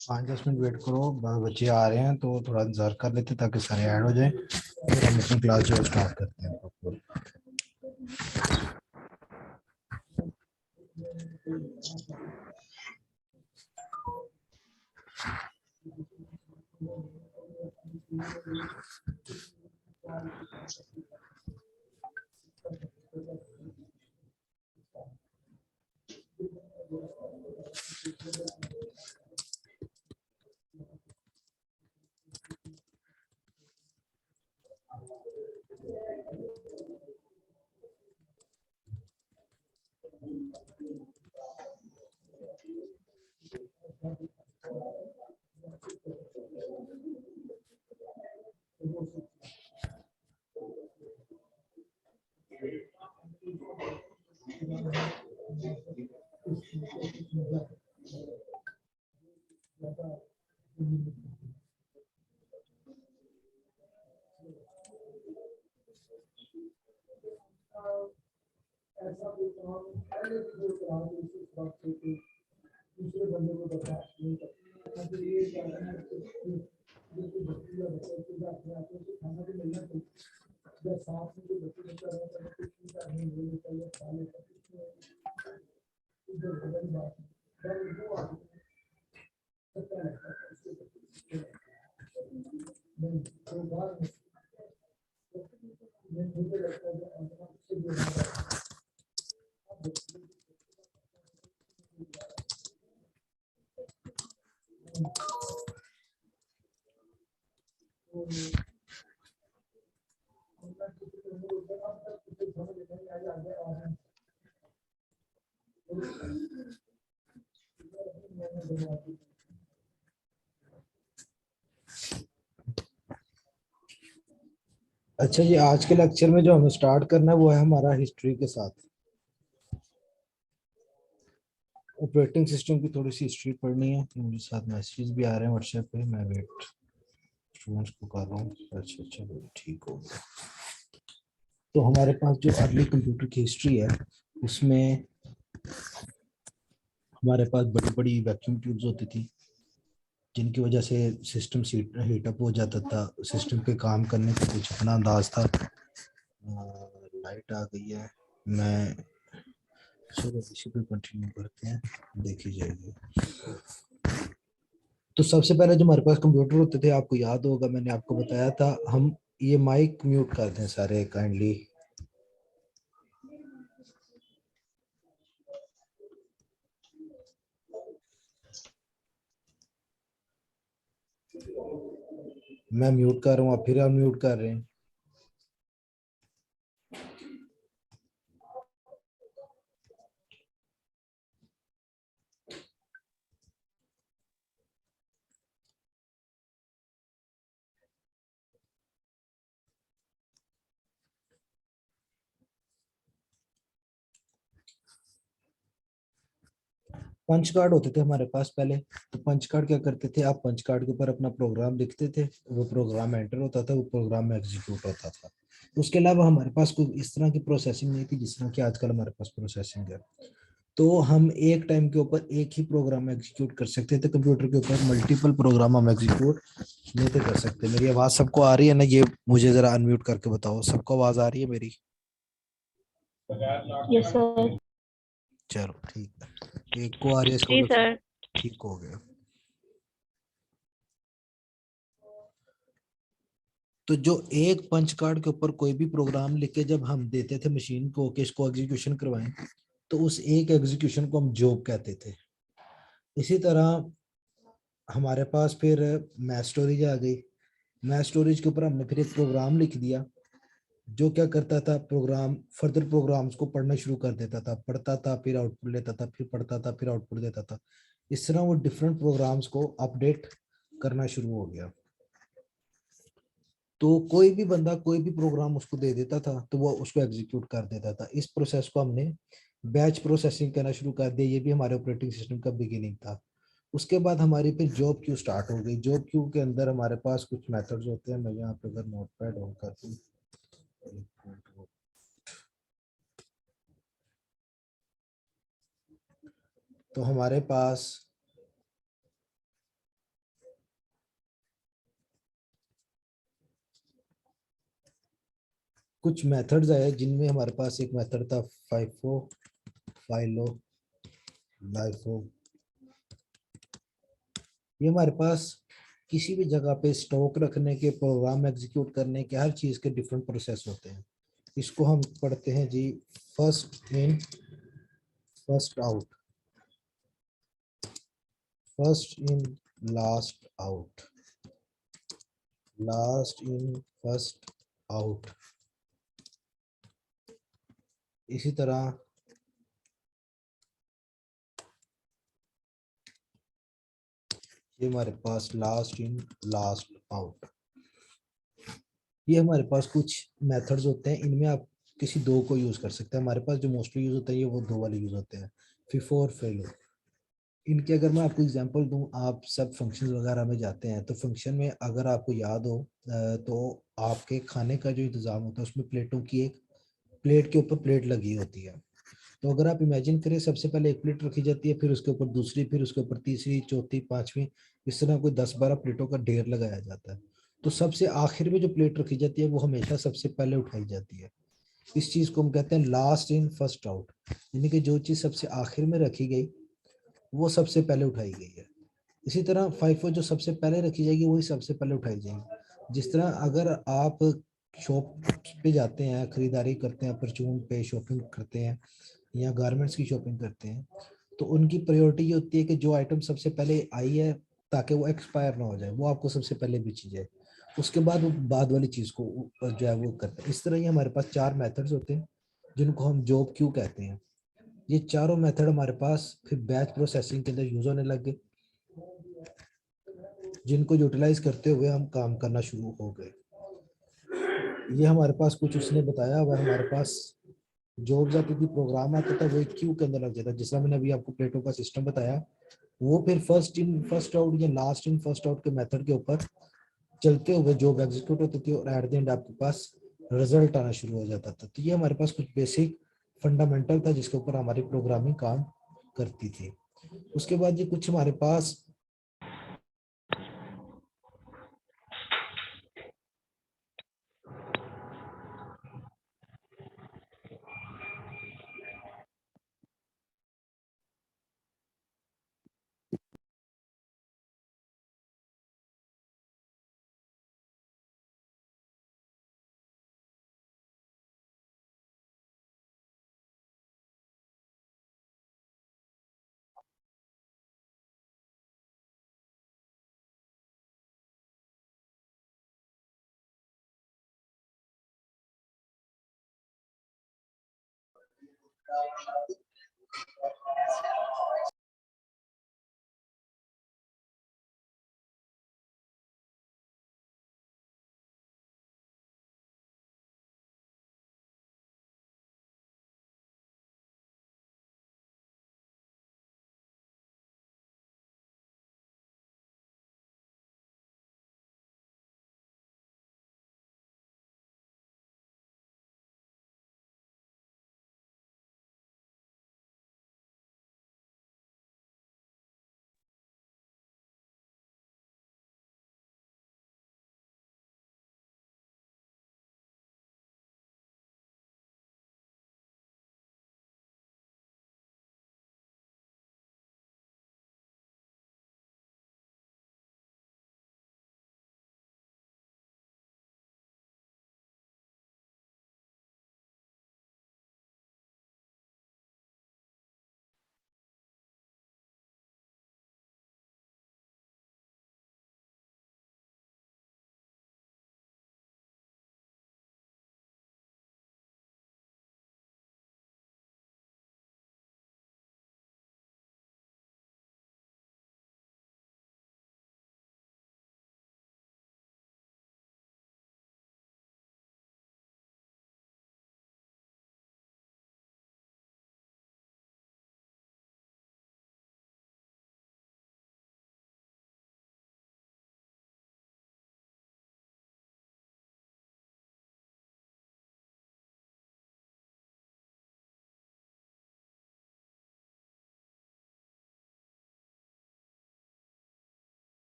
पाँच 10 minute wait करो, बच्चे आ रहे हैं तो थोड़ा इंतजार कर लेते ताकि सारे ऐड हो जाए, फिर हम अपनी क्लास जो स्टार्ट करते हैं। अच्छा जी, आज के लेक्चर में जो हमें स्टार्ट करना है वो है हमारा हिस्ट्री के साथ। ऑपरेटिंग सिस्टम की थोड़ी सी हिस्ट्री पढ़नी है। मुझे साथ मैसेज भी आ रहे हैं व्हाट्सएप पे, मैं वेट स्टूडेंट्स को कर रहा हूँ। अच्छा चलो ठीक हो गया। तो हमारे पास जो अर्ली कंप्यूटर की हिस्ट्री है उसमें हमारे पास बड़ी बड़ी वैक्यूम ट्यूब्स होती थी, जिनकी वजह से सिस्टम हीटअप हो जाता था। सिस्टम के काम करने का कुछ अपना अंदाज था। लाइट आ गई है, मैं चलो इसी पे कंटिन्यू करते हैं, देखी जाएगी। तो सबसे पहले जो हमारे पास कंप्यूटर होते थे, आपको याद होगा मैंने आपको बताया था, हम ये माइक म्यूट कर दें सारे काइंडली। मैं म्यूट कर रहा हूँ, आप फिर अनम्यूट कर रहे हैं। 5 कार्ड होते थे हमारे पास पहले। तो 5 कार्ड क्या करते थे, आप 5 कार्ड के ऊपर अपना प्रोग्राम लिखते थे, वो प्रोग्राम एंटर होता था, वो प्रोग्राम में एग्जीक्यूट होता था। उसके अलावा हमारे पास कोई इस तरह की प्रोसेसिंग नहीं थी जिस तरह की आजकल हमारे पास प्रोसेसिंग है। तो हम एक टाइम के ऊपर एक ही प्रोग्राम एग्जीक्यूट कर सकते थे, कंप्यूटर के ऊपर मल्टीपल प्रोग्राम हम एग्जीक्यूट नहीं थे कर सकते। मेरी आवाज सबको आ रही है ना? ये मुझे जरा अनम्यूट करके बताओ, सबको आवाज आ रही है मेरी? Yes sir. चलो ठीक है, एक को आ रही है, इसका जी मतलब सर। ठीक हो गया। तो जो एक पंच कार्ड के ऊपर कोई भी प्रोग्राम लिख के जब हम देते थे मशीन को कि इसको एग्जीक्यूशन करवाएं, तो उस एक एग्जीक्यूशन को हम जॉब कहते थे। इसी तरह हमारे पास फिर मैथ स्टोरेज आ गई। मैथ स्टोरेज के ऊपर हमने फिर एक प्रोग्राम लिख दिया जो क्या करता था, प्रोग्राम फर्दर प्रोग्राम्स को पढ़ना शुरू कर देता था, पढ़ता था फिर आउटपुट लेता था, फिर पढ़ता था फिर आउटपुट देता था। इस तरह वो डिफरेंट प्रोग्राम्स को अपडेट करना शुरू हो गया। तो कोई भी बंदा कोई भी प्रोग्राम उसको दे देता था तो वो उसको एग्जीक्यूट कर देता था। इस प्रोसेस को हमने बैच प्रोसेसिंग करना शुरू कर दिया। ये भी हमारे ऑपरेटिंग सिस्टम का बिगिनिंग था। उसके बाद हमारी फिर जॉब क्यू स्टार्ट हो गई। जॉब क्यू के अंदर हमारे पास कुछ मेथड्स होते हैं। मैं यहाँ पे अगर नोटपैड ऑन कर दूं, तो हमारे पास कुछ मेथड्स है जिनमें हमारे पास एक मेथड था फाइफो, फाइलो, लाइफो। ये हमारे पास किसी भी जगह पे स्टॉक रखने के, प्रोग्राम एग्जीक्यूट करने के, हर चीज के डिफरेंट प्रोसेस होते हैं। इसको हम पढ़ते हैं जी first in first out, first in last out, last in first out. इसी तरह ये हमारे पास लास्ट इन लास्ट आउट। ये हमारे पास कुछ मेथड्स होते हैं, इनमें आप किसी दो को यूज कर सकते हैं। हमारे पास जो मोस्टली यूज होता है ये वो दो वाले यूज होते हैं, फिफो और फेलो। इनके अगर मैं आपको एग्जांपल दूं, आप सब फंक्शन वगैरह में जाते हैं तो फंक्शन में अगर आपको याद हो तो आपके खाने का जो इंतजाम होता है उसमें प्लेटों की एक प्लेट के ऊपर प्लेट लगी होती है। तो अगर आप इमेजिन करें, सबसे पहले एक प्लेट रखी जाती है, फिर उसके ऊपर दूसरी, फिर उसके ऊपर तीसरी, चौथी, पांचवी, इस तरह कोई 10-12 प्लेटों का ढेर लगाया जाता है। तो सबसे आखिर में जो प्लेट रखी जाती है वो हमेशा सबसे पहले उठाई जाती है। इस चीज को हम कहते हैं लास्ट इन फर्स्ट आउट, यानी कि जो चीज सबसे आखिर में रखी गई वो सबसे पहले उठाई गई है। इसी तरह फाइफो जो सबसे पहले रखी जाएगी वही सबसे पहले उठाई जाएगी। जिस तरह अगर आप शॉप पे जाते हैं, खरीदारी करते हैं, परचून पे शॉपिंग करते हैं या गारमेंट्स की शॉपिंग करते हैं, तो उनकी प्रायोरिटी ये होती है कि जो आइटम सबसे पहले आई है ताकि वो एक्सपायर ना हो जाए, वो आपको सबसे पहले बेची जाए। उसके बाद वो बाद वाली चीज को जो है वो करते हैं। इस तरह ही हमारे पास चार मेथड्स होते हैं जिनको हम जॉब क्यू कहते हैं। ये चारों मेथड हमारे पास फिर बैच प्रोसेसिंग के अंदर यूज होने लग गए, जिनको यूटिलाइज करते हुए हम काम करना शुरू हो गए। ये हमारे पास कुछ उसने बताया। वह हमारे पास जॉब्स आती थी, प्रोग्राम आता था, वो एक क्यू के अंदर लग जाता, जिस तरह मैंने अभी आपको प्लेटो का सिस्टम बताया, वो फिर फर्स्ट इन फर्स्ट आउट या लास्ट इन फर्स्ट आउट के मेथड के ऊपर चलते हुए जॉब एग्जीक्यूट होती थी और एट द एंड आपके पास रिजल्ट आना शुरू हो जाता था। तो ये हमारे पास कुछ बेसिक फंडामेंटल था जिसके ऊपर हमारी प्रोग्रामिंग काम करती थी। उसके बाद ये कुछ हमारे पास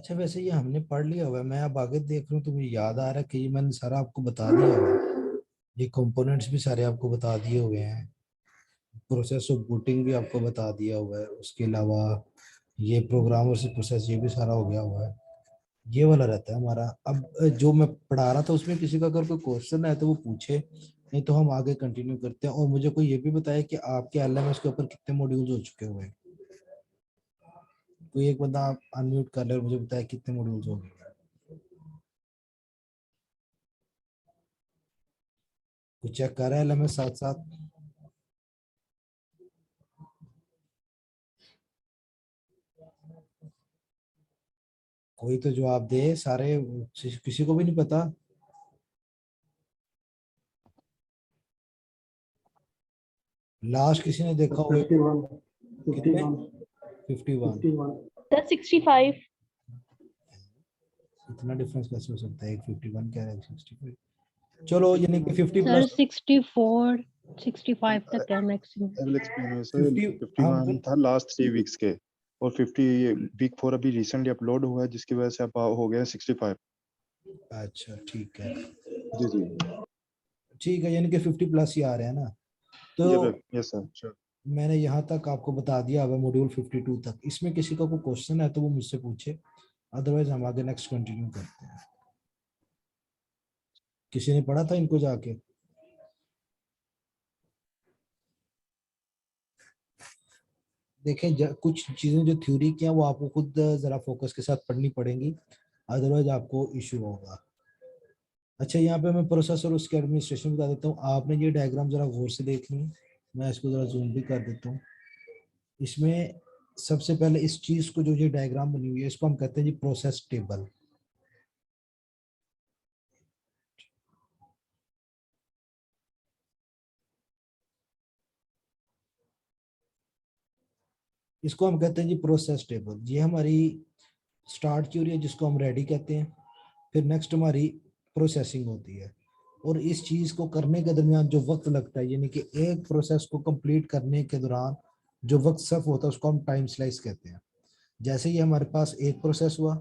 अच्छा वैसे ये हमने पढ़ लिया हुआ है, मैं अब आगे देख रहा हूँ तो मुझे याद आ रहा है कि ये मैंने सारा आपको बता दिया हुआ है, ये कंपोनेंट्स भी सारे आपको बता दिए हुए हैं, प्रोसेस ऑफ बूटिंग भी आपको बता दिया हुआ है, उसके अलावा ये प्रोग्रामर से प्रोसेस ये भी सारा हो गया हुआ है। ये वाला रहता है हमारा। अब जो मैं पढ़ा रहा था उसमें किसी का अगर कोई क्वेश्चन है तो वो पूछे, नहीं तो हम आगे कंटिन्यू करते हैं। और मुझे कोई ये भी बताया कि आपके एलएमएस के ऊपर कितने मॉड्यूल्स हो चुके हुए हैं। कोई एक बंदा आप अनम्यूट कर ले और मुझे बताया कितने मॉड्यूल्स हो गए। कुछ चेक कर रहा है एलएमएस साथ साथ। कोई तो जवाब दे, सारे किसी को भी नहीं पता। लास्ट किसी ने देखा हुआ 51 कितने? 51 51। 51 Sir, 65. इतना डिफरेंस कैसे हो सकता है? एक 51 कह रहा है, 65। चलो यानी कि 50 Sir, प्लस 64, 65 तक है maximum. I will explain. Sir 50 हम 51 था लास्ट 3 वीक्स के, और 50 ये वीक 4 अभी रिसेंटली अपलोड हुआ है, जिसकी वजह से अब हो गया 65। अच्छा ठीक है, जी जी। ठीक है, यानी कि 50 प्लस ही आ रहे हैं ना। तो यस सर श्योर। मैंने यहाँ तक आपको बता दिया अब मॉड्यूल 52 तक। इसमें किसी का कोई क्वेश्चन है तो वो मुझसे पूछे, अदरवाइज हम आगे नेक्स्ट कंटिन्यू करते हैं। किसी ने पढ़ा था इनको जाके? देखें कुछ चीजें जो थ्योरी की हैं वो आपको खुद जरा फोकस के साथ पढ़नी पड़ेंगी, अदरवाइज आपको इशू होगा। अच्छा यहाँ पे मैं प्रोसेस और उसके एडमिनिस्ट्रेशन बता देता हूँ। आपने ये डायग्राम जरा गौर से देखनी है, मैं इसको जरा जूम भी कर देता हूँ। इसमें सबसे पहले इस चीज को, जो ये डायग्राम बनी हुई है, इसको हम कहते हैं जी प्रोसेस टेबल। इसको हम कहते हैं जी प्रोसेस टेबल। ये हमारी स्टार्ट की हो रही है, जिसको हम रेडी कहते हैं। फिर नेक्स्ट हमारी प्रोसेसिंग होती है। और इस चीज को करने के दरमियान जो वक्त लगता है, यानी कि एक प्रोसेस को कंप्लीट करने के दौरान जो वक्त सर्व होता है, उसको हम टाइम स्लाइस कहते हैं। जैसे ही हमारे पास एक प्रोसेस हुआ,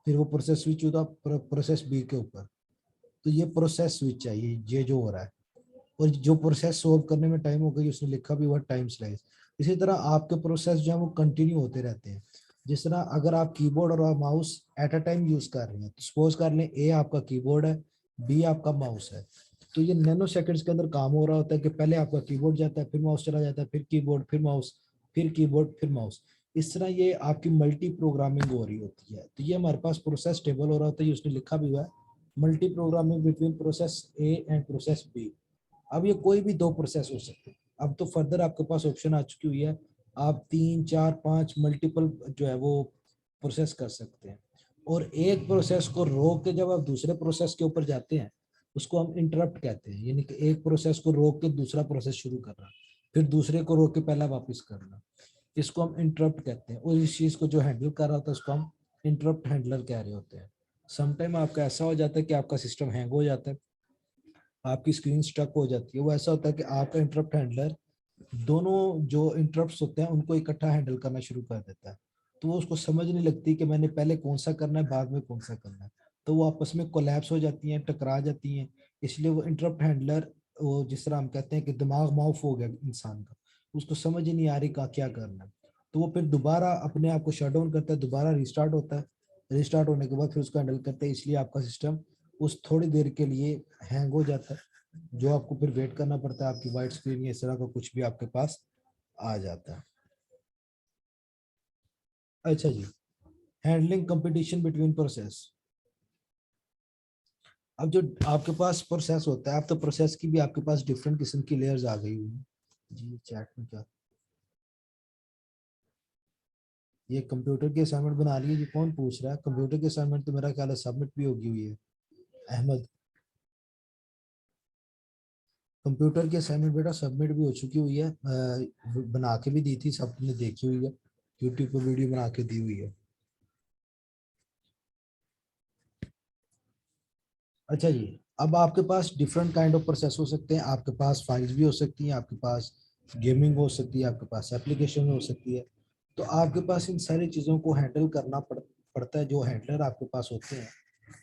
फिर वो प्रोसेस स्विच हुआ प्रोसेस बी के ऊपर, तो ये प्रोसेस स्विच है, ये जो हो रहा है। और जो प्रोसेस सोल्व करने में टाइम हो गई, उसने लिखा भी हुआ टाइम स्लाइस। इसी तरह आपके प्रोसेस जो है वो कंटिन्यू होते रहते हैं। जिस तरह अगर आप कीबोर्ड और mouse at a time use कर रहे हैं, तो सपोज कर लें ए आपका कीबोर्ड है, बी आपका माउस है, तो ये नैनो सेकंड्स के अंदर काम हो रहा होता है कि पहले आपका कीबोर्ड जाता है, फिर माउस चला जाता है, फिर कीबोर्ड, फिर माउस, फिर कीबोर्ड, फिर माउस। इस तरह ये आपकी मल्टी प्रोग्रामिंग हो रही होती है। तो ये हमारे पास प्रोसेस टेबल हो रहा होता है, ये उसने लिखा भी हुआ है, multiprogramming between process A and process B. अब ये कोई भी दो प्रोसेस हो सकते हैं। अब तो फर्दर आपके पास ऑप्शन आ चुकी हुई है, आप 3 4 5 मल्टीपल जो है वो प्रोसेस कर सकते हैं। और एक प्रोसेस को रोक के जब आप दूसरे प्रोसेस के ऊपर जाते हैं, उसको हम इंटरप्ट कहते हैं। यानी कि एक प्रोसेस को रोक के दूसरा प्रोसेस शुरू करना, फिर दूसरे को रोक के पहला वापस करना, इसको हम इंटरप्ट कहते हैं। और इस चीज को जो हैंडल कर रहा होता है, उसको हम इंटरप्ट हैंडलर कह रहे होते हैं। समटाइम आपका ऐसा हो जाता है कि आपका सिस्टम हैंग हो जाता है, आपकी स्क्रीन स्टक हो जाती है। वो ऐसा होता है कि आपका इंटरप्ट हैंडलर दोनों जो इंटरप्ट्स होते हैं उनको इकट्ठा हैंडल करना शुरू कर देता है। तो वो उसको समझ नहीं लगती कि मैंने पहले कौन सा करना है, बाद में कौन सा करना है। तो वो आपस में कोलैप्स हो जाती हैं, टकरा जाती हैं। इसलिए वो इंटरप्ट हैंडलर, वो जिस तरह हम कहते हैं कि दिमाग माउफ हो गया इंसान का, उसको समझ ही नहीं आ रही का क्या करना है। तो वो फिर दोबारा अपने आप को शट डाउन करता है, दोबारा रिस्टार्ट होता है। रिस्टार्ट होने के बाद फिर उसको हैंडल करते हैं। इसलिए आपका सिस्टम उस थोड़ी देर के लिए हैंग हो जाता है, जो आपको फिर वेट करना पड़ता है, आपकी वाइट स्क्रीन या इस तरह का कुछ भी आपके पास आ जाता है। अच्छा जी, हैंडलिंग कंपटीशन बिटवीन प्रोसेस। अब जो आपके पास प्रोसेस होता है, आप तो प्रोसेस की भी आपके पास डिफरेंट किस्म की लेयर्स आ गई हुई हैं जी। चैट में क्या, ये कंप्यूटर की असाइनमेंट बना रही है जी? कौन पूछ रहा है? कंप्यूटर की असाइनमेंट तो मेरा ख्याल है सबमिट भी होगी हुई है। अहमद, कंप्यूटर की असाइनमेंट बेटा सबमिट भी हो चुकी हुई है, बना के भी दी थी, सबने देखी हुई है, यूट्यूब पर वीडियो बना के दी हुई है। अच्छा जी, अब आपके पास डिफरेंट काइंड ऑफ प्रोसेस हो सकते हैं। आपके पास फाइल्स भी हो सकती हैं, आपके पास गेमिंग हो सकती है, आपके पास एप्लीकेशन हो सकती है। तो आपके पास इन सारी चीज़ों को हैंडल करना पड़ता है, जो हैंडलर आपके पास होते हैं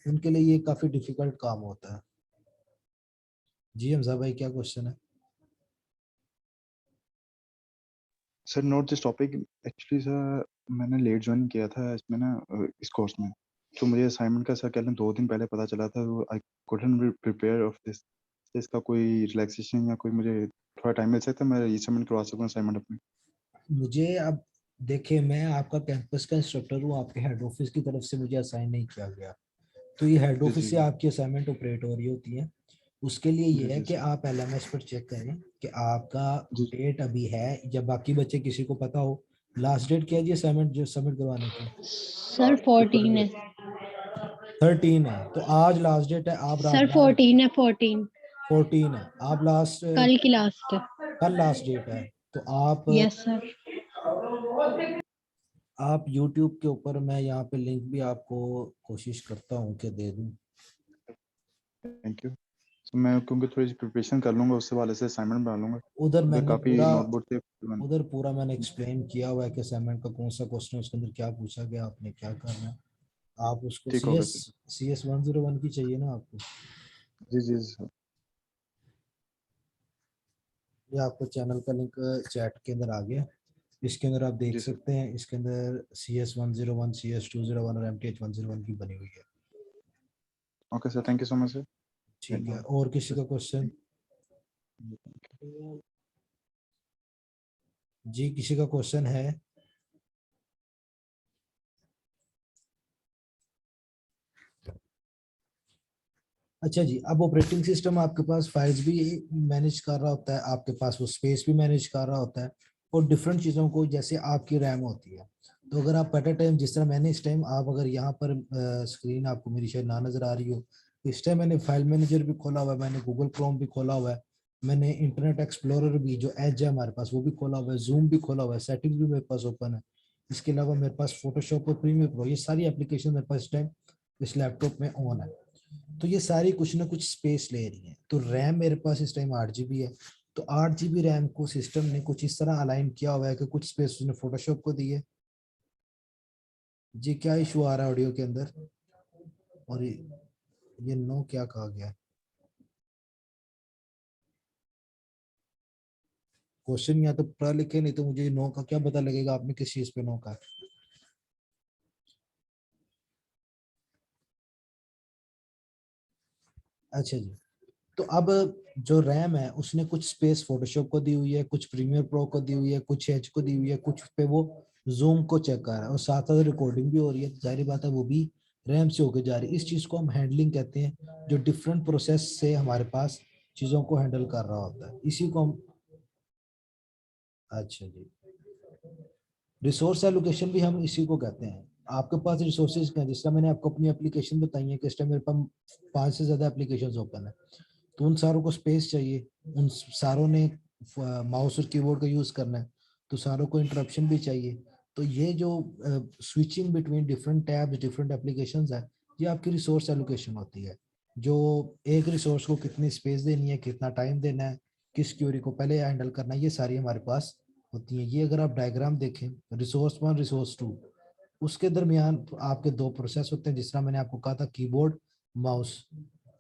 उनके लिए ये काफी डिफिकल्ट काम होता है। जी हमजा भाई, क्या क्वेश्चन है? Sir note this topic, actually sir मैंने लेट ज्वाइन किया था इसमें ना, इस कोर्स में, तो मुझे असाइनमेंट का सर कह लें 2 दिन पहले पता चला था, तो I couldn't be prepare of this. इसका कोई रिलैक्सेशन या कोई मुझे थोड़ा टाइम मिल सकता है, मैं रीसबमिट करवा सकूं असाइनमेंट अपनी? मुझे अब देखिए, मैं आपका कैंपस का इंस्ट्रक्टर हूँ, आपके हेड ऑफिस की तरफ से मुझे असाइन नहीं किया गया, तो ये हेड जी ऑफिस जी से आपकी असाइनमेंट ऑपरेट हो रही होती है। उसके लिए जी ये है जी कि आप एलएमएस पर चेक करें कि आपका जी। डेट अभी है, या बाकी बच्चे किसी को पता हो लास्ट डेट क्या है जी असाइनमेंट जो सबमिट करवाने की? सर 14 है। 13 है, तो आज लास्ट डेट है, आप सर 14 है, 14 14 है, आप लास्ट, कल की लास्ट है। कल लास्ट डेट है, तो यस सर। आप YouTube के ऊपर, मैं यहाँ पे लिंक भी आपको कोशिश करता हूँ कि दे दूँ। Thank you. तो मैं क्योंकि थोड़ी सी प्रिपरेशन कर लूंगा, उससे वाले से असाइनमेंट बना लूंगा, उधर क्योंकि मैंने काफ़ी पूरा नोटबुक थे। उधर पूरा मैंने एक्सप्लेन किया हुआ है कि असाइनमेंट का कौन सा क्वेश्चन है, उसके अंदर क्या पूछा गया, आपने क्या करना है। आप उसको ठीक सी होगा एस सर। सी एस 101 की चाहिए ना आपको? जी जी सर। ये आपको चैनल का लिंक चैट के अंदर आ गया, इसके अंदर आप देख जी सर। सकते हैं, इसके अंदर CS 101, CS 201 और MTH 101 की बनी हुई है। Okay sir, thank you so much sir. ठीक है, और किसी का क्वेश्चन? जी, किसी का क्वेश्चन है? अच्छा जी, अब ऑपरेटिंग सिस्टम आपके पास फाइल्स भी मैनेज कर रहा होता है, आपके पास वो स्पेस भी मैनेज कर रहा होता है, और डिफरेंट चीज़ों को, जैसे आपकी रैम होती है, तो अगर आप एट अ टाइम, जिस तरह मैंने इस टाइम, आप अगर यहाँ पर स्क्रीन आपको मेरी शायद ना नजर आ रही हो, इस टाइम मैंने फाइल मैनेजर भी खोला हुआ है, मैंने गूगल क्रोम भी खोला हुआ है, मैंने इंटरनेट एक्सप्लोरर भी, जो एज है हमारे पास, वो भी खोला हुआ है, जूम भी खोला हुआ है, सेटिंग्स भी मेरे पास ओपन है। इसके अलावा मेरे पास फोटोशॉप और प्रीमियर प्रो, ये सारी एप्लीकेशन मेरे पास इस टाइम इस लैपटॉप में ऑन है। तो ये सारी कुछ ना कुछ स्पेस ले रही हैं, तो रैम मेरे पास इस टाइम 8 GB है, तो 8 GB रैम को सिस्टम ने कुछ इस तरह अलाइन किया हुआ है कि कुछ स्पेस उसने फोटोशॉप को दी है। जी, क्या इशू आ रहा है ऑडियो के अंदर? और ये नो क्या कहा गया है? क्वेश्चन या तो पढ़ा लिखे, नहीं तो मुझे नो का क्या पता लगेगा आपने किस चीज पे नो कहा? अच्छा जी, तो अब जो रैम है उसने कुछ स्पेस फोटोशॉप को दी हुई है, कुछ प्रीमियर प्रो को दी हुई है, कुछ एच को दी हुई है, कुछ पे वो जूम को चेक कर रहा है, और साथ साथ रिकॉर्डिंग भी हो रही है, तो जाहिर बात है वो भी रैम से होकर जा रही है। इस चीज को हम हैंडलिंग कहते हैं, जो डिफरेंट प्रोसेस से हमारे पास चीजों को हैंडल कर रहा होता है, इसी को हम, अच्छा जी, रिसोर्स एलोकेशन भी हम इसी को कहते हैं। आपके पास रिसोर्सेज क्या है, जिस तरह मैंने आपको अपनी एप्लीकेशन बताई है कि इस टाइम मेरे पास 5 से ज्यादा एप्लीकेशन ओपन है, तो उन सारों को स्पेस चाहिए, उन सारों ने माउस और कीबोर्ड का यूज करना है, तो सारों को इंटरप्शन भी चाहिए। तो ये जो switching between different tabs, different applications है, ये आपकी रिसोर्स एलोकेशन होती है, जो एक रिसोर्स को कितनी स्पेस देनी है, कितना टाइम देना है, किस क्यूरी को पहले हैंडल करना है, ये सारी हमारे पास होती है। ये अगर आप डायग्राम देखें, रिसोर्स 1 रिसोर्स 2, उसके दरमियान आपके 2 प्रोसेस होते हैं, जिस तरह मैंने आपको कहा था, कीबोर्ड, माउस।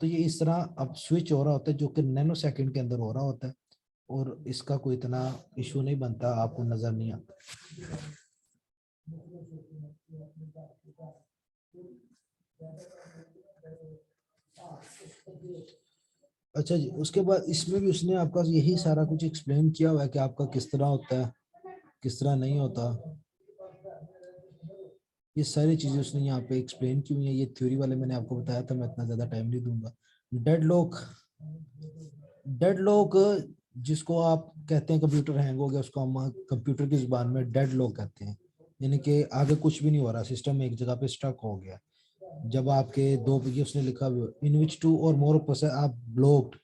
तो ये इस तरह अब स्विच हो रहा होता है, जो कि नैनो सेकंड के अंदर हो रहा होता है, और इसका कोई इतना इशू नहीं बनता, आपको नजर नहीं आता। अच्छा जी, उसके बाद इसमें भी उसने आपका यही सारा कुछ एक्सप्लेन किया हुआ है कि आपका किस तरह होता है, किस तरह नहीं होता। ये सारी चीजें उसने यहाँ पे एक्सप्लेन की हुई है, ये थ्योरी वाले मैंने आपको बताया था, मैं इतना ज्यादा टाइम नहीं दूंगा। डेडलॉक, डेडलॉक जिसको आप कहते हैं कंप्यूटर हैंग हो गया, उसको हम कंप्यूटर की जुबान में डेडलॉक कहते हैं, यानी कि आगे कुछ भी नहीं हो रहा, सिस्टम एक जगह पे स्टक हो गया। जब आपके दो, ये उसने लिखा हुआ इन विच 2 और मोर प्रोसेस आर ब्लॉक्ड,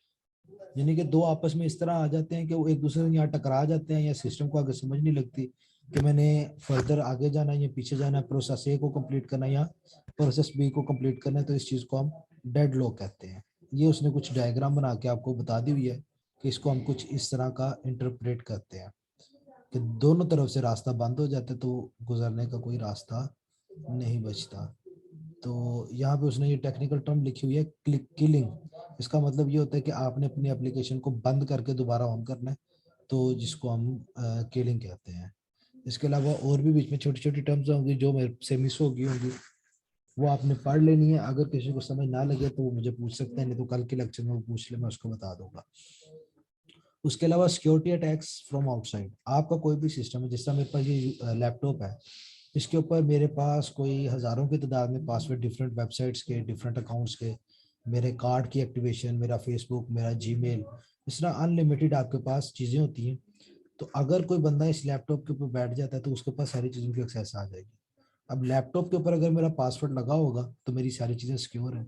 यानी कि दो आपस में इस तरह आ जाते हैं कि वो एक दूसरे से यहाँ टकरा जाते हैं, या सिस्टम को आगे समझ नहीं लगती कि मैंने फर्दर आगे जाना है या पीछे जाना है, प्रोसेस ए को कंप्लीट करना है या प्रोसेस बी को कंप्लीट करना है, तो इस चीज को हम डेडलॉक कहते हैं। ये उसने कुछ डायग्राम बना के आपको बता दी हुई है कि इसको हम कुछ इस तरह का इंटरप्रेट करते हैं कि दोनों तरफ से रास्ता बंद हो जाता है, तो गुजरने का कोई रास्ता नहीं बचता। तो यहाँ पे उसने ये टेक्निकल टर्म लिखी हुई है क्लिक किलिंग। इसका मतलब ये होता है कि आपने अपनी एप्लीकेशन को बंद करके दोबारा ऑन करना है, तो जिसको हम किलिंग कहते हैं। इसके अलावा और भी बीच में छोटी छोटी टर्म्स होंगी जो मेरे से मिस होगी होंगी, वो आपने पढ़ लेनी है। अगर किसी को समझ ना लगे तो वो मुझे पूछ सकते हैं, नहीं तो कल के लेक्चर में वो पूछ ले, मैं उसको बता दूंगा। उसके अलावा सिक्योरिटी अटैक्स फ्रॉम आउटसाइड। आपका कोई भी सिस्टम है, जिस तरह मेरे पास ये लैपटॉप है, इसके ऊपर मेरे पास कोई हजारों की तादाद में पासवर्ड, डिफरेंट वेबसाइट्स के, डिफरेंट अकाउंट्स के, मेरे कार्ड की एक्टिवेशन, मेरा फेसबुक, मेरा जीमेल, इस तरह अनलिमिटेड आपके पास चीज़ें होती हैं। तो अगर कोई बंदा इस लैपटॉप के ऊपर बैठ जाता है तो उसके पास सारी चीज़ों की एक्सेस आ जाएगी। अब लैपटॉप के ऊपर अगर मेरा पासवर्ड लगा होगा तो मेरी सारी चीज़ें सिक्योर हैं।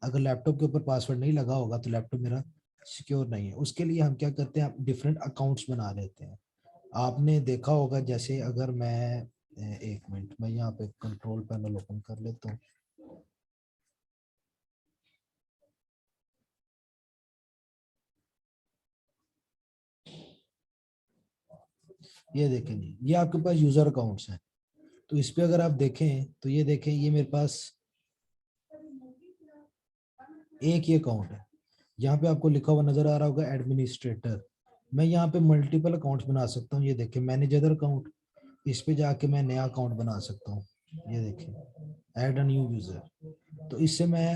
अगर लैपटॉप के ऊपर पासवर्ड नहीं लगा होगा तो लैपटॉप मेरा सिक्योर नहीं है। उसके लिए हम क्या करते हैं, डिफरेंट अकाउंट्स बना लेते हैं। आपने देखा होगा, जैसे अगर मैं एक मिनट, मैं यहाँ पे कंट्रोल पैनल ओपन कर लेता हूँ। ये देखें जी, ये आपके पास यूजर अकाउंट्स हैं। तो इस पे अगर आप देखें तो ये देखें, ये मेरे पास एक ही अकाउंट है। यहाँ पे आपको लिखा हुआ नजर आ रहा होगा एडमिनिस्ट्रेटर। मैं यहाँ पे मल्टीपल अकाउंट्स बना सकता हूँ। ये देखें मैनेज अदर अकाउंट, इस पे जाके मैं नया अकाउंट बना सकता हूँ। ये देखें ऐड अ न्यू यूजर। तो इससे मैं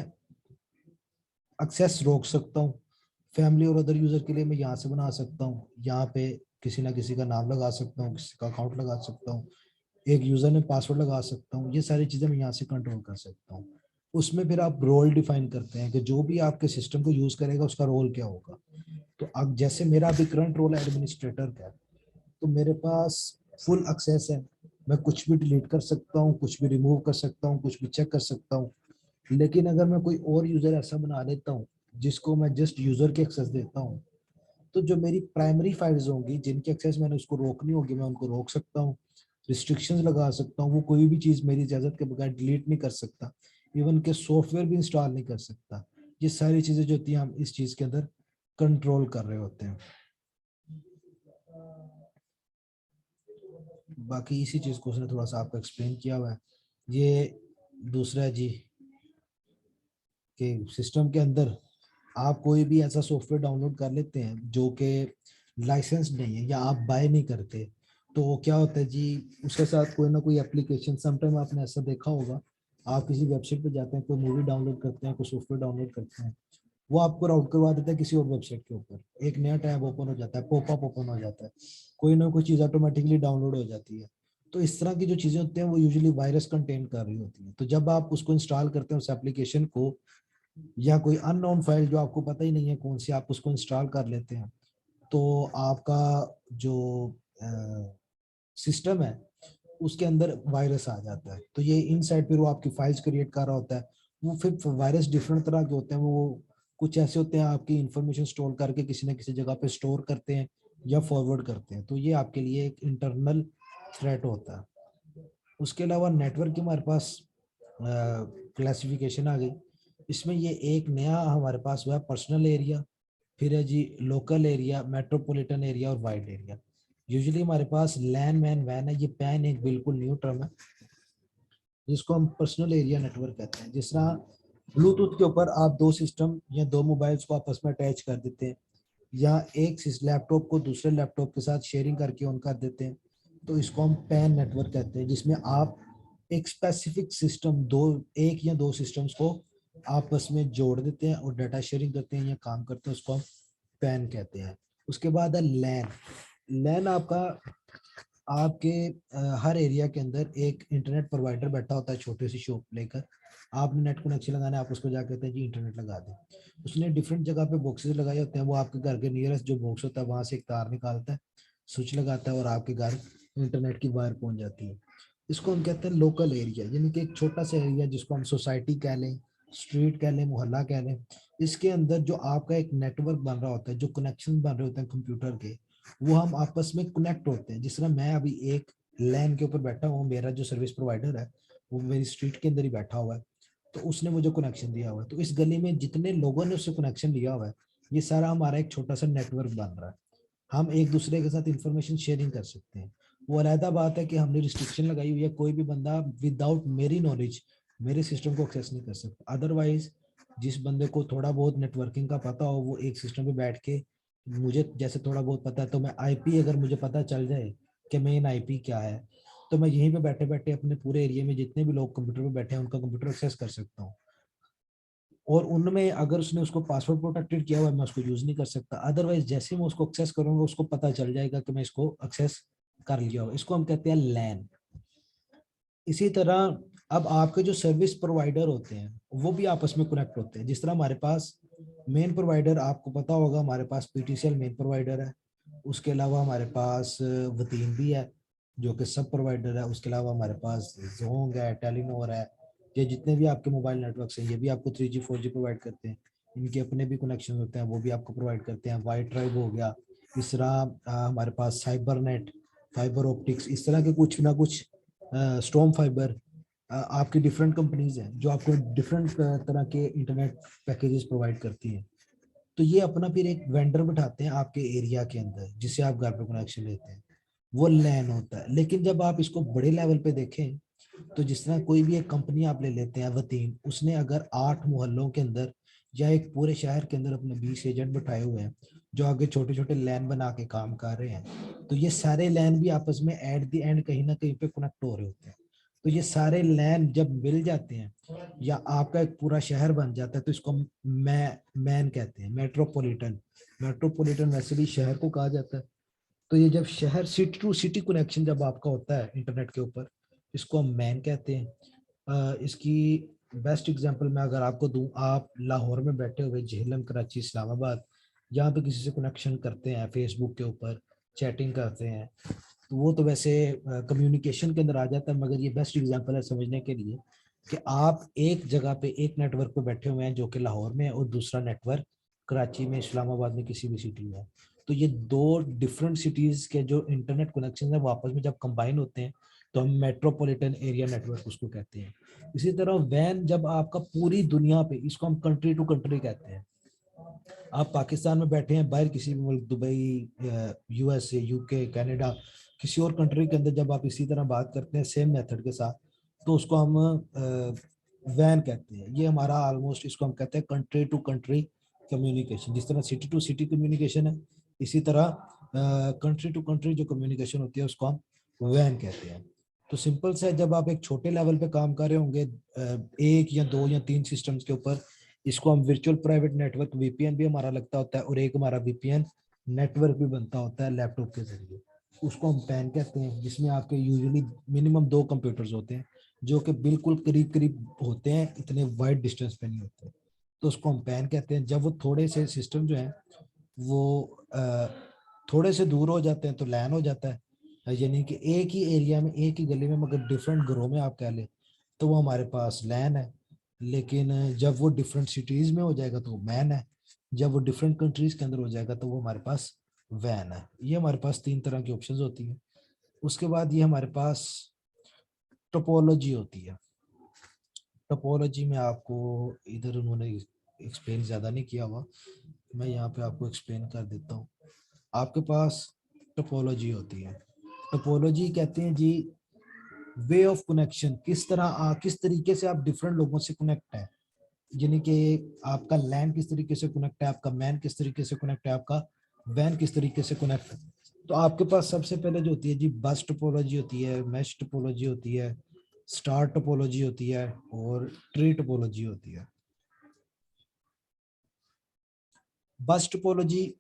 एक्सेस रोक सकता हूँ। फैमिली और अदर यूजर के लिए मैं यहाँ से बना सकता हूँ। यहाँ पे किसी ना किसी का नाम लगा सकता हूँ, किसी का अकाउंट लगा सकता हूँ, एक यूजर ने पासवर्ड लगा सकता हूँ। ये सारी चीजें मैं यहाँ से कंट्रोल कर सकता हूँ। उसमें फिर आप रोल डिफाइन करते हैं कि जो भी आपके सिस्टम को यूज करेगा उसका रोल क्या होगा। तो अब जैसे मेरा अभी करंट रोल है एडमिनिस्ट्रेटर का, तो मेरे पास फुल एक्सेस है। मैं कुछ भी डिलीट कर सकता हूँ, कुछ भी रिमूव कर सकता हूँ, कुछ भी चेक कर सकता हूँ। लेकिन अगर मैं कोई और यूजर ऐसा बना लेता हूँ जिसको मैं जस्ट यूजर की एक्सेस देता हूँ, तो जो मेरी प्राइमरी फाइल्स होंगी जिनकी एक्सेस मैंने उसको रोकनी होगी, मैं उनको रोक सकता हूँ, रिस्ट्रिक्शंस लगा सकता हूँ। वो कोई भी चीज मेरी इजाजत के बगैर डिलीट नहीं कर सकता, इवन के सॉफ्टवेयर भी इंस्टॉल नहीं कर सकता। ये सारी चीजें जो होती हैं हम इस चीज के अंदर कंट्रोल कर रहे होते हैं। बाकी इसी चीज को उसने थोड़ा सा आपको एक्सप्लेन किया हुआ है। ये दूसरा जी, कि सिस्टम के अंदर आप कोई भी ऐसा सॉफ्टवेयर डाउनलोड कर लेते हैं जो कि लाइसेंस नहीं है या आप बाय नहीं करते, तो क्या होता है जी, उसके साथ कोई ना कोई एप्लीकेशन, समटाइम आपने ऐसा देखा होगा, आप किसी वेबसाइट पे जाते हैं, कोई मूवी डाउनलोड करते हैं, कोई सॉफ्टवेयर डाउनलोड करते हैं, वो आपको राउट करवा देता है किसी और वेबसाइट के ऊपर। एक नया टैब ओपन हो जाता है, पॉपअप ओपन हो जाता है, कोई ना कोई चीज ऑटोमेटिकली डाउनलोड हो जाती है। तो इस तरह की जो चीजें होती हैं वो यूजुअली वायरस कंटेन कर रही होती हैं। तो जब आप उसको इंस्टॉल करते हैं उस एप्लीकेशन को, या कोई अननोन फाइल जो आपको पता ही नहीं है कौन सी, आप उसको इंस्टॉल कर लेते हैं, तो आपका जो सिस्टम है उसके अंदर वायरस आ जाता है। तो ये इनसाइड फिर वो आपकी फाइल्स क्रिएट कर रहा होता है। वो फिर वायरस डिफरेंट तरह के होते हैं। वो कुछ ऐसे होते हैं आपकी इंफॉर्मेशन स्टोर करके किसी न किसी जगह पे स्टोर करते हैं या फॉरवर्ड करते हैं। तो ये आपके लिए एक इंटरनल थ्रेट होता है। उसके अलावा नेटवर्क की हमारे पास क्लासिफिकेशन आ गई। इसमें ये एक नया हमारे पास हुआ है पर्सनल एरिया, फिर है जी लोकल एरिया, मेट्रोपॉलिटन एरिया और वाइड एरिया। यूजुअली हमारे पास लैन मैन वैन है, ये पैन एक बिल्कुल न्यू टर्म है जिसको हम पर्सनल एरिया नेटवर्क कहते हैं। जिस तरह ब्लूटूथ के ऊपर आप दो सिस्टम या दो मोबाइल्स को आपस में अटैच कर देते हैं, या एक लैपटॉप को दूसरे लैपटॉप के साथ शेयरिंग करके ऑन कर देते हैं, तो इसको हम पैन नेटवर्क कहते हैं। जिसमें आप एक स्पेसिफिक सिस्टम, दो, एक या दो सिस्टम्स को आपस में जोड़ देते हैं और डाटा शेयरिंग करते हैं या काम करते हैं, उसको हम पैन कहते हैं। उसके बाद है लैन। लैन आपका आपके हर एरिया के अंदर एक इंटरनेट प्रोवाइडर बैठा होता है छोटी सी शॉप लेकर। आपने नेट कनेक्शन लगाना है, आप उसको जाकर कहते हैं जी इंटरनेट लगा दें। उसने डिफरेंट जगह पे बॉक्सेस लगाए होते हैं। वो आपके घर के नियरेस्ट जो बॉक्स होता है वहां से एक तार निकालता है, स्विच लगाता है और आपके घर इंटरनेट की वायर पहुंच जाती है। इसको हम कहते हैं लोकल एरिया, यानी कि एक छोटा सा एरिया जिसको हम सोसाइटी कह लें, स्ट्रीट कह लें, मोहल्ला कह लें। इसके अंदर जो आपका एक नेटवर्क बन रहा होता है, जो कनेक्शन बन रहे होते हैं कंप्यूटर के, वो हम आपस में कनेक्ट होते हैं। जिस तरह मैं अभी एक लैन के ऊपर बैठा हूँ, मेरा जो सर्विस प्रोवाइडर है वो मेरी स्ट्रीट के अंदर ही बैठा हुआ है, तो उसने मुझे कनेक्शन दिया हुआ है। तो इस गली में जितने लोगों ने उससे कनेक्शन लिया हुआ है, ये सारा हमारा एक छोटा सा नेटवर्क बन रहा है। हम एक दूसरे के साथ इंफॉर्मेशन शेयरिंग कर सकते हैं। वो अलहदा बात है कि हमने रिस्ट्रिक्शन लगाई हुई है, कोई भी बंदा विदाउट मेरी नॉलेज मेरे सिस्टम को एक्सेस नहीं कर सकता। अदरवाइज जिस बंदे को थोड़ा बहुत नेटवर्किंग का पता हो वो एक सिस्टम पे बैठ के, मुझे जैसे थोड़ा बहुत पता है तो मैं आईपी अगर मुझे पता चल जाए कि मेन आईपी क्या है, तो मैं यहीं पे बैठे बैठे अपने पूरे एरिया में जितने भी लोग कंप्यूटर पे बैठे हैं उनका कंप्यूटर एक्सेस कर सकता हूँ। और उनमें अगर उसने उसको पासवर्ड प्रोटेक्टेड किया हुआ है मैं उसको यूज नहीं कर सकता। अदरवाइज जैसे ही मैं उसको एक्सेस करूंगा उसको पता चल जाएगा कि मैं इसको एक्सेस कर लिया होगा। इसको हम कहते हैं लैन। इसी तरह अब आपके जो सर्विस प्रोवाइडर होते हैं वो भी आपस में कनेक्ट होते हैं। जिस तरह हमारे पास मेन प्रोवाइडर, आपको पता होगा हमारे पास पीटीसीएल मेन प्रोवाइडर है, उसके अलावा हमारे पास वतीन भी है जो कि सब प्रोवाइडर है, उसके अलावा हमारे पास जोंग है, टेलीनॉर है, ये जितने भी आपके मोबाइल नेटवर्क्स हैं ये भी आपको 3G 4G प्रोवाइड करते हैं। इनके अपने भी कनेक्शन होते हैं वो भी आपको प्रोवाइड करते हैं। वाई ट्राइब हो गया, इस तरह हमारे पास साइबर नेट, फाइबर ऑप्टिक्स, इस तरह के कुछ ना कुछ, स्टॉर्म फाइबर, आपकी डिफरेंट कंपनीज हैं जो आपको डिफरेंट तरह के इंटरनेट पैकेजेस प्रोवाइड करती हैं। तो ये अपना फिर एक वेंडर बिठाते हैं आपके एरिया के अंदर जिससे आप घर पे कनेक्शन लेते हैं, वो लैन होता है। लेकिन जब आप इसको बड़े लेवल पे देखें तो जिस तरह कोई भी एक कंपनी आप ले लेते हैं वतीन, उसने अगर 8 मोहल्लों के अंदर या एक पूरे शहर के अंदर अपने 20 एजेंट बिठाए हुए हैं जो आगे छोटे छोटे लैन बना के काम कर रहे हैं, तो ये सारे लैन भी आपस में एट द एंड कहीं ना कहीं पे कनेक्ट हो रहे होते हैं। तो ये सारे लैन जब मिल जाते हैं या आपका एक पूरा शहर बन जाता है तो इसको मैन कहते हैं, मेट्रोपॉलिटन। मेट्रोपॉलिटन वैसे भी शहर को कहा जाता है। तो ये जब शहर सिटी टू सिटी कनेक्शन जब आपका होता है इंटरनेट के ऊपर, इसको हम मैन कहते हैं। इसकी बेस्ट एग्जांपल मैं अगर आपको दूं, आप लाहौर में बैठे हुए झेलम, कराची, इस्लामाबाद, यहाँ पे किसी से कनेक्शन करते हैं फेसबुक के ऊपर, चैटिंग करते हैं, तो वो तो वैसे कम्युनिकेशन के अंदर आ जाता है, मगर ये बेस्ट एग्जांपल है समझने के लिए कि आप एक जगह पे एक नेटवर्क पे बैठे हुए हैं जो कि लाहौर में है और दूसरा नेटवर्क कराची में, इस्लामाबाद में, किसी भी सिटी में है। तो ये दो डिफरेंट सिटीज के जो इंटरनेट कनेक्शन है वो आपस में जब कंबाइन होते हैं तो हम मेट्रोपॉलिटन एरिया नेटवर्क उसको कहते हैं। इसी तरह वैन जब आपका पूरी दुनिया पे, इसको हम कंट्री टू कंट्री कहते हैं। आप पाकिस्तान में बैठे हैं, बाहर किसी भी मुल्क, दुबई, यूएसए, यूके, कनाडा, किसी और कंट्री के अंदर जब आप इसी तरह बात करते हैं सेम मेथड के साथ, तो उसको हम वैन कहते हैं। ये हमारा ऑलमोस्ट, इसको हम कहते हैं कंट्री टू कंट्री कम्युनिकेशन। जिस तरह सिटी टू सिटी कम्युनिकेशन है, इसी तरह कंट्री टू कंट्री जो कम्युनिकेशन होती है उसको हम वैन कहते हैं। तो सिंपल सा है, जब आप एक छोटे लेवल पे काम कर रहे होंगे एक या दो या तीन सिस्टम्स के ऊपर, इसको हम वर्चुअल प्राइवेट नेटवर्क, वीपीएन भी हमारा लगता होता है, और एक हमारा वीपीएन नेटवर्क भी बनता होता है लैपटॉप के जरिए, उसको हम पैन कहते हैं। जिसमें आपके यूजुअली मिनिमम 2 कंप्यूटर्स होते हैं जो कि बिल्कुल करीब करीब होते हैं, इतने वाइड डिस्टेंस पे नहीं होते, तो उसको हम पैन कहते हैं। जब वो थोड़े से सिस्टम जो है वो थोड़े से दूर हो जाते हैं तो लैन हो जाता है, यानी कि एक ही एरिया में, एक ही गली में, मगर डिफरेंट घरों में आप कह लें, तो वो हमारे पास लैन है। लेकिन जब वो डिफरेंट सिटीज में हो जाएगा तो वो मैन है, जब वो डिफरेंट कंट्रीज के अंदर हो जाएगा तो वो हमारे पास वैन है। ये हमारे पास 3 तरह की ऑप्शंस होती हैं। उसके बाद ये हमारे पास टोपोलॉजी होती है। टोपोलॉजी में आपको इधर उन्होंने एक्सप्लेन ज़्यादा नहीं किया हुआ, मैं यहाँ पे आपको एक्सप्लेन कर देता हूँ। आपके पास टोपोलॉजी होती है। टोपोलॉजी कहते हैं जी वे ऑफ कनेक्शन, किस तरीके से आप डिफरेंट लोगों से कनेक्ट है, यानी कि आपका लैन किस तरीके से कनेक्ट है, आपका मैन किस तरीके से कनेक्ट है, आपका वैन किस तरीके से कनेक्ट है। तो आपके पास सबसे पहले जो होती है जी बस टोपोलॉजी होती है, मैश टोपोलॉजी होती है, स्टार टोपोलॉजी होती है, और ट्री टोपोलॉजी होती है। बस टोपोलॉजी,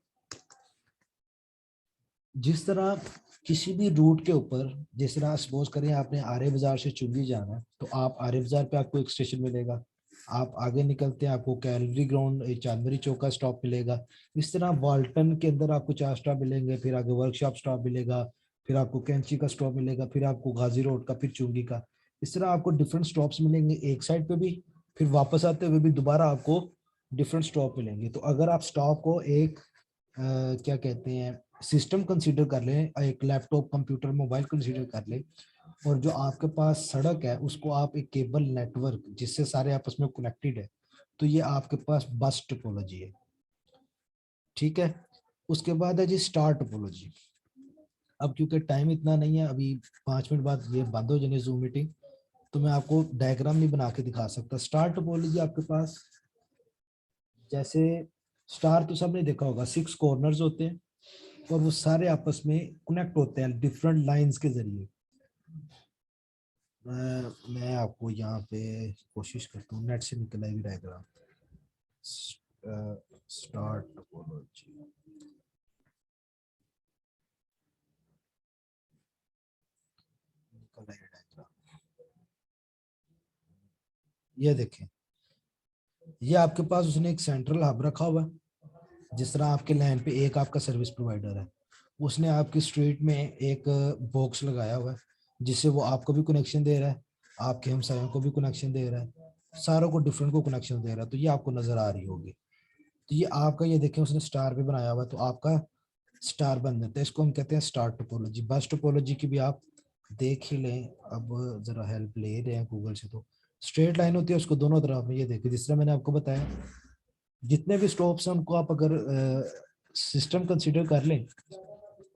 जिस तरह किसी भी रूट के ऊपर, जिस तरह सपोज करें आपने आर्य बाजार से चुंगी जाना है, तो आप आर्य बाजार पे आपको एक स्टेशन मिलेगा, आप आगे निकलते हैं आपको कैलरी ग्राउंड चांदमरी चौक का स्टॉप मिलेगा। इस तरह वाल्टन के अंदर आपको 4 स्टॉप मिलेंगे, फिर आगे वर्कशॉप स्टॉप मिलेगा, फिर आपको कैंची का स्टॉप मिलेगा, फिर आपको गाजी रोड का, फिर चुंगी का। इस तरह आपको डिफरेंट स्टॉप्स मिलेंगे एक साइड पे भी, फिर वापस आते हुए भी दोबारा आपको डिफरेंट स्टॉप मिलेंगे। तो अगर आप स्टॉप को एक क्या कहते हैं सिस्टम कंसीडर कर लें, एक लैपटॉप, कंप्यूटर, मोबाइल कंसीडर कर लें, और जो आपके पास सड़क है उसको आप एक केबल नेटवर्क जिससे सारे आपस में कनेक्टेड है, तो ये आपके पास बस टोपोलॉजी है। ठीक है। उसके बाद है जी स्टार टोपोलॉजी। अब क्योंकि टाइम इतना नहीं है, अभी 5 मिनट बाद ये बंद हो जानी जूम मीटिंग, तो मैं आपको डायग्राम नहीं बना के दिखा सकता। स्टार टोपोलॉजी आपके पास, जैसे स्टार तो सबने देखा होगा, 6 कॉर्नर्स होते हैं और वो सारे आपस में कनेक्ट होते हैं डिफरेंट लाइंस के जरिए। मैं आपको यहाँ पे कोशिश करता हूँ, नेट से निकल आएगी डायग्राम। स्टार टोपोलॉजी, निकल आएगी डायग्राम। ये देखें, ये आपके पास उसने एक सेंट्रल हब रखा हुआ है। जिस तरह आपके लैन पे एक आपका सर्विस प्रोवाइडर है, उसने आपकी स्ट्रीट में एक बॉक्स लगाया हुआ है जिससे वो आपको भी कनेक्शन दे रहा है, आपके हमसायों को भी कनेक्शन दे रहा है, सारों को डिफरेंट को कनेक्शन दे रहा है। तो ये आपको नजर आ रही होगी। तो ये आपका, ये देखें उसने स्टार भी बनाया हुआ है, तो आपका स्टार बन जाता है। इसको हम कहते हैं स्टार टोपोलॉजी। बस टोपोलॉजी की भी आप देख ही लें, अब जरा हेल्प ले रहे हैं गूगल से। तो स्ट्रेट लाइन होती है, उसको दोनों तरफ में, ये देखिए जिस तरह मैंने आपको बताया, जितने भी स्टॉप्स हैं उनको आप अगर सिस्टम कंसीडर कर लें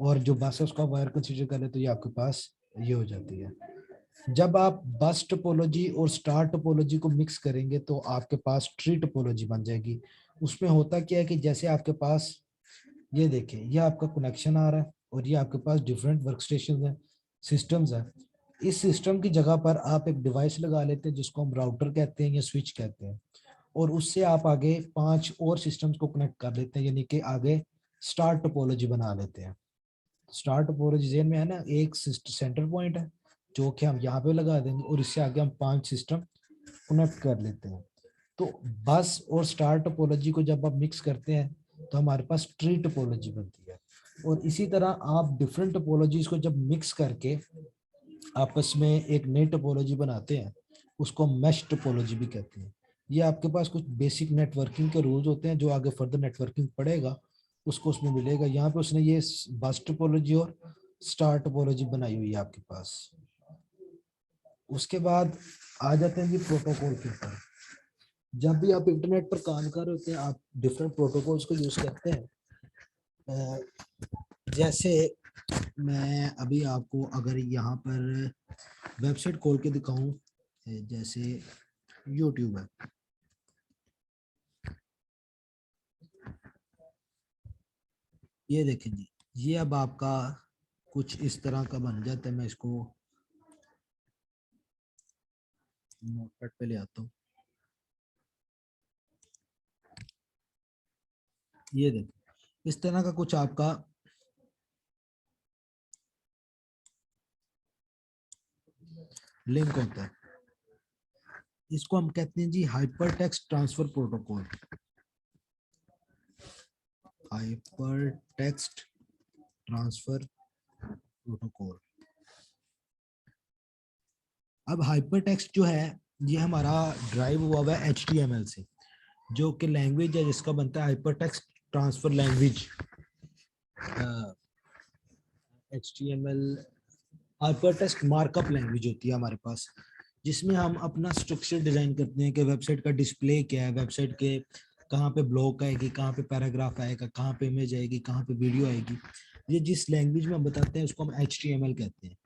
और जो बस है उसका वायर कंसीडर कर लें, तो ये आपके पास ये हो जाती है। जब आप बस टोपोलॉजी और स्टार टोपोलॉजी को मिक्स करेंगे तो आपके पास ट्री टोपोलॉजी बन जाएगी। उसमें होता क्या है कि जैसे आपके पास, ये देखें, ये आपका कनेक्शन आ रहा है और ये आपके पास डिफरेंट वर्क स्टेशन है, सिस्टम्स है। इस सिस्टम की जगह पर आप एक डिवाइस लगा लेते हैं जिसको हम राउटर कहते हैं या स्विच कहते हैं, और उससे आप आगे 5 और सिस्टम्स को कनेक्ट कर लेते हैं, यानी कि आगे स्टार टोपोलॉजी बना लेते हैं। स्टार टोपोलॉजी जेन में है ना, एक सेंटर पॉइंट है जो कि हम यहाँ पे लगा देंगे और इससे आगे हम 5 सिस्टम कनेक्ट कर लेते हैं। तो बस और स्टार टोपोलॉजी को जब आप मिक्स करते हैं तो हमारे पास ट्री टोपोलॉजी बनती है। और इसी तरह आप डिफरेंट टोपोलॉजीज को जब मिक्स करके आपस में एक नई टोपोलॉजी बनाते हैं, उसको मैश टोपोलॉजी भी कहते हैं। ये आपके पास कुछ बेसिक नेटवर्किंग के रूल्स होते हैं, जो आगे फर्दर नेटवर्किंग पढ़ेगा उसको उसमें मिलेगा। यहाँ पे उसने ये बस टोपोलॉजी और स्टार टोपोलॉजी बनाई हुई है आपके पास। उसके बाद आ जाते हैं जी प्रोटोकॉल के ऊपर। जब भी आप इंटरनेट पर काम कर रहे होते हैं, आप डिफरेंट प्रोटोकॉल्स को यूज करते हैं। जैसे मैं अभी आपको अगर यहाँ पर वेबसाइट खोल के दिखाऊं, जैसे यूट्यूब है, ये देखें जी, ये अब आपका कुछ इस तरह का बन जाता है। मैं इसको नोटपैड पे ले आता हूँ। ये देखें, इस तरह का कुछ आपका लिंक होता है। इसको हम कहते हैं जी hypertext transfer protocol. Hypertext transfer protocol. अब हाइपर टेक्स्ट जो है, ये हमारा ड्राइव हुआ हुआ है HTML से, जो कि लैंग्वेज है जिसका बनता है hyper text transfer language. HTML hyper text markup language होती है हमारे पास, जिसमें हम अपना स्ट्रक्चर डिजाइन करते हैं कि वेबसाइट का डिस्प्ले क्या है, वेबसाइट के कहाँ पे ब्लॉक आएगी, कहाँ पे पैराग्राफ आएगा, कहाँ पे इमेज आएगी, कहाँ पे वीडियो आएगी। ये जिस लैंग्वेज में हम बताते हैं उसको हम HTML कहते हैं।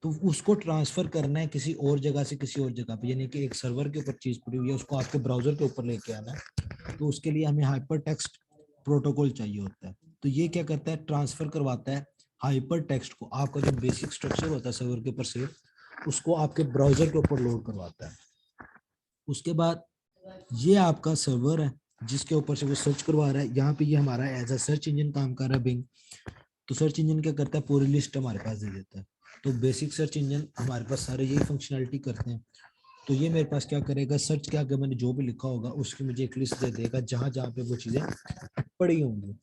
तो उसको ट्रांसफर करना है किसी और जगह से किसी और जगह पे, यानी कि एक सर्वर के ऊपर चीज पड़ी हुई है, उसको आपके ब्राउजर के ऊपर लेके आना है। तो उसके लिए हमें हाइपर टेक्स्ट प्रोटोकॉल चाहिए होता है। तो ये क्या करता है, ट्रांसफर करवाता है हाइपर टेक्स्ट को, आपका जो बेसिक स्ट्रक्चर होता है सर्वर के ऊपर सेव, उसको आपके ब्राउजर के ऊपर लोड करवाता है। उसके बाद ये आपका सर्वर है जिसके ऊपर से वो सर्च करवा रहा है। यहाँ पे ये हमारा एज अ सर्च इंजन काम कर रहा है बिंग। तो सर्च इंजन क्या करता है, पूरी लिस्ट हमारे पास दे देता है। तो बेसिक सर्च इंजन हमारे पास सारे यही फंक्शनैलिटी करते हैं। तो ये मेरे पास क्या करेगा, सर्च के आगे मैंने जो भी लिखा होगा उसकी मुझे एक लिस्ट दे देगा जहां जहां पे वो चीजें पड़ी होंगी।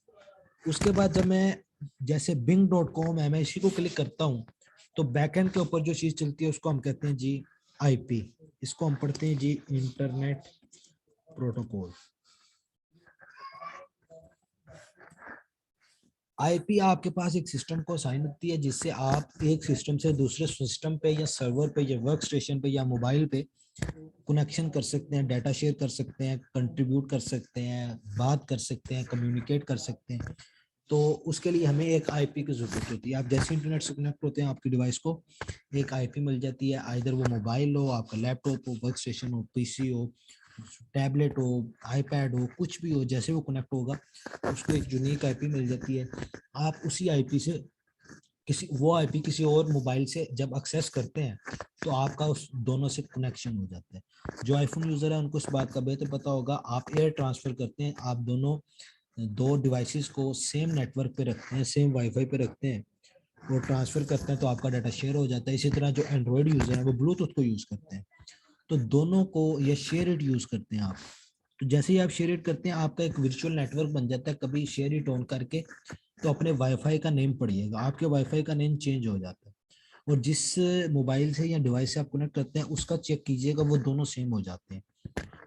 उसके बाद जब मैं जैसे bing.com है, मैं इसी को क्लिक करता हूँ, तो बैकएंड के ऊपर जो चीज चलती है उसको हम कहते हैं जी IP। इसको हम पढ़ते हैं जी इंटरनेट प्रोटोकॉल। IP आपके पास एक सिस्टम को असाइन होती है, जिससे आप एक सिस्टम से दूसरे सिस्टम पे या सर्वर पे या वर्क स्टेशन पे या मोबाइल पे कनेक्शन कर सकते हैं, डाटा शेयर कर सकते हैं, कंट्रीब्यूट कर सकते हैं, बात कर सकते हैं, कम्युनिकेट कर सकते हैं। तो उसके लिए हमें एक आईपी की जरूरत होती है। आप जैसे इंटरनेट से कनेक्ट होते हैं आपकी डिवाइस को एक आईपी मिल जाती है, आइदर वो मोबाइल हो, आपका लैपटॉप हो, वर्क स्टेशन हो, पीसी हो, टैबलेट हो, आईपैड हो, कुछ भी हो, जैसे वो कनेक्ट होगा उसको एक यूनिक आईपी मिल जाती है। आप उसी आईपी से वो आईपी किसी और मोबाइल से जब एक्सेस करते हैं तो आपका उस दोनों से कनेक्शन हो जाता है। जो आईफोन यूजर है उनको इस बात का बेहतर पता होगा। आप एयर ट्रांसफर करते हैं, आप दोनों दो डिवाइसेस को सेम नेटवर्क पे रखते हैं, सेम वाईफाई पे रखते हैं और ट्रांसफर करते हैं तो आपका डाटा शेयर हो जाता है। इसी तरह जो एंड्रॉयड यूजर है वो ब्लूटूथ को यूज करते हैं, तो दोनों को ये शेयर इट यूज करते हैं आप। तो जैसे ही आप शेयर इट करते हैं आपका एक वर्चुअल नेटवर्क बन जाता है। कभी शेयर इट ऑन करके तो अपने वाईफाई का नेम पढ़िएगा, आपके वाईफाई का नेम चेंज हो जाता है, और जिस मोबाइल से या डिवाइस से आप कनेक्ट करते हैं उसका चेक कीजिएगा, वो दोनों सेम हो जाते हैं।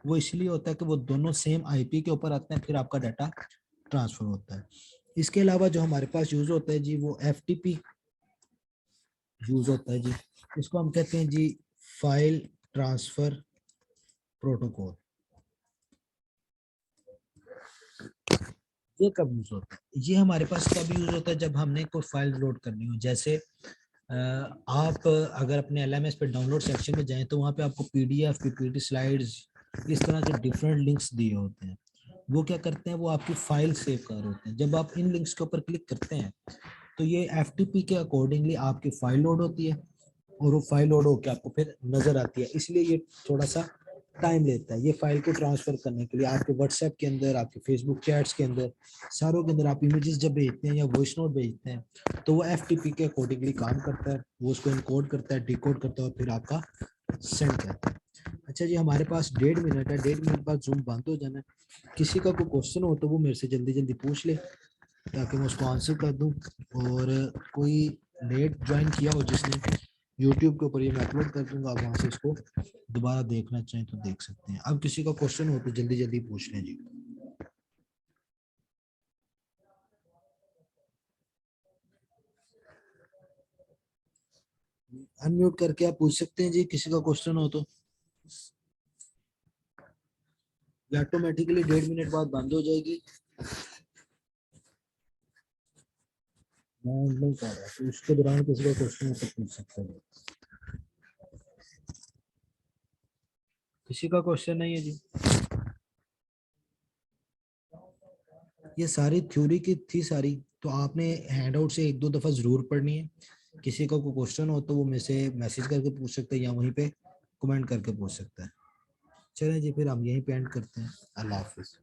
वो इसलिए होता है कि वो दोनों सेम आईपी के ऊपर आते हैं, फिर आपका डाटा ट्रांसफर होता है। इसके अलावा जो हमारे पास यूज होता है जी वो एफटीपी यूज होता है जी। इसको हम कहते हैं जी फाइल ट्रांसफर प्रोटोकॉल। ये कब यूज होता है? ये हमारे पास कब यूज होता है? जब हमने कोई फाइल लोड करनी हो। जैसे आप अगर अपने एलएमएस पे डाउनलोड सेक्शन में जाएं तो वहाँ पे आपको पीडीएफ, पीपीटी, स्लाइड्स, इस तरह के डिफरेंट लिंक्स दिए होते हैं। वो क्या करते हैं, वो आपकी फाइल सेव कर रहे होते हैं। जब आप इन लिंक्स के ऊपर क्लिक करते हैं तो ये एफटीपी के अकॉर्डिंगली आपकी फाइल लोड होती है और वो फाइल लोड होकर आपको फिर नजर आती है। इसलिए ये थोड़ा सा टाइम लेता है ये फाइल को ट्रांसफर करने के लिए। आपके व्हाट्सएप के अंदर, आपके फेसबुक चैट्स के अंदर, सारों के अंदर आप इमेजेस जब भेजते हैं या वॉइस नोट भेजते हैं तो वो एफटीपी के अकॉर्डिंगली काम करता है। वो उसको इनकोड करता है, डिकोड करता है और फिर आपका सेंड करता है। अच्छा जी, हमारे पास 1.5 मिनट है, 1.5 मिनट बाद जूम बंद हो जाना है। किसी का कोई क्वेश्चन हो तो वो मेरे से जल्दी जल्दी पूछ ले ताकि मैं उसको आंसर कर दूं। और कोई लेट ज्वाइन किया हो जिसने, यूट्यूब के ऊपर ये मैं अपलोड कर दूंगा, आप वहां से इसको दोबारा देखना चाहें तो देख सकते हैं। अब किसी का क्वेश्चन हो तो जल्दी जल्दी पूछ लें जी। अनम्यूट करके आप पूछ सकते हैं जी, किसी का क्वेश्चन हो तो। ऑटोमेटिकली 1.5 मिनट बाद बंद हो जाएगी। मैं नहीं कर रहा तो उसके दौरान किसी का क्वेश्चन हो तो पूछ सकते हैं। किसी का क्वेश्चन नहीं है जी। ये सारी थ्योरी की थी सारी, तो आपने हैंड आउट से 1-2 दफा जरूर पढ़नी है। किसी का कोई क्वेश्चन हो तो वो मेरे से मैसेज करके पूछ सकते हैं या वहीं पे कमेंट करके पूछ सकता है। चलें जी, फिर हम यहीं पे एंड करते हैं। अल्लाह हाफिज।